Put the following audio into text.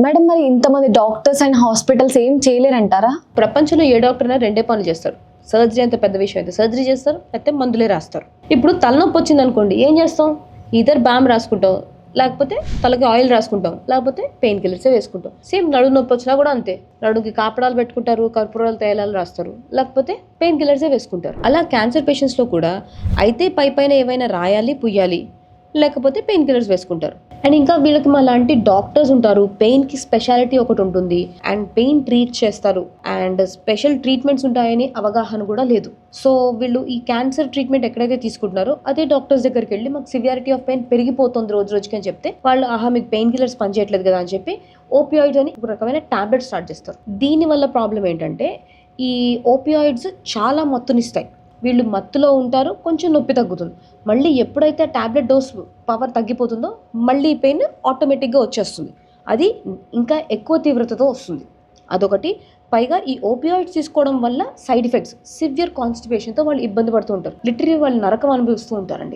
Madam మరి ఇంతమంది doctors and hospitals ఏం చేయలేరంటారా? ప్రపంచంలో ఏ డాక్టర్ అయినా రెండే పనులు చేస్తారు. సర్జరీ అంత పెద్ద విషయం అయితే సర్జరీ చేస్తారు, లేకపోతే మందులే రాస్తారు. ఇప్పుడు తలనొప్పి వచ్చింది అనుకోండి, ఏం చేస్తాం? ఇద్దరు బామ్ రాసుకుంటాం, లేకపోతే తలకి ఆయిల్ రాసుకుంటాం, లేకపోతే పెయిన్ కిల్లర్సే వేసుకుంటాం. సేమ్ నడుము నొప్పి వచ్చినా కూడా అంతే. నడుముకి కాపడాలు పెట్టుకుంటారు, కర్పూరాలు తైలాలు రాస్తారు, లేకపోతే పెయిన్ కిల్లర్సే వేసుకుంటారు. అలా క్యాన్సర్ పేషెంట్స్లో కూడా అయితే పైన ఏమైనా రాయాలి, పుయ్యాలి, లేకపోతే పెయిన్ కిల్లర్స్ వేసుకుంటారు. అండ్ ఇంకా వీళ్ళకి మా లాంటి డాక్టర్స్ ఉంటారు, పెయిన్కి స్పెషాలిటీ ఒకటి ఉంటుంది, అండ్ పెయిన్ ట్రీట్ చేస్తారు, అండ్ స్పెషల్ ట్రీట్మెంట్స్ ఉంటాయని అవగాహన కూడా లేదు. సో వీళ్ళు ఈ క్యాన్సర్ ట్రీట్మెంట్ ఎక్కడైతే తీసుకుంటున్నారో అదే డాక్టర్స్ దగ్గరికి వెళ్ళి మాకు సివియారిటీ ఆఫ్ పెయిన్ పెరిగిపోతుంది రోజు రోజుకి అని చెప్తే వాళ్ళు మీకు పెయిన్ కిల్లర్స్ పనిచేయట్లేదు కదా అని చెప్పి ఓపియాయిడ్స్ అని ఒక రకమైన టాబ్లెట్ స్టార్ట్ చేస్తారు. దీనివల్ల ప్రాబ్లం ఏంటంటే ఈ ఓపియాయిడ్స్ చాలా మత్తునిస్తాయి. వీళ్ళు మత్తులో ఉంటారు, కొంచెం నొప్పి తగ్గుతుంది. మళ్ళీ ఎప్పుడైతే టాబ్లెట్ డోస్ పవర్ తగ్గిపోతుందో మళ్ళీ పెయిన్ ఆటోమేటిక్గా వచ్చేస్తుంది. అది ఇంకా ఎక్కువ తీవ్రతతో వస్తుంది. అదొకటి. పైగా ఈ ఓపియాయిడ్స్ తీసుకోవడం వల్ల సైడ్ ఎఫెక్ట్స్, సివియర్ కాన్స్టిపేషన్తో వాళ్ళు ఇబ్బంది పడుతూ ఉంటారు. లిటరలీ వాళ్ళు నరకం అనుభవిస్తూ ఉంటారండి.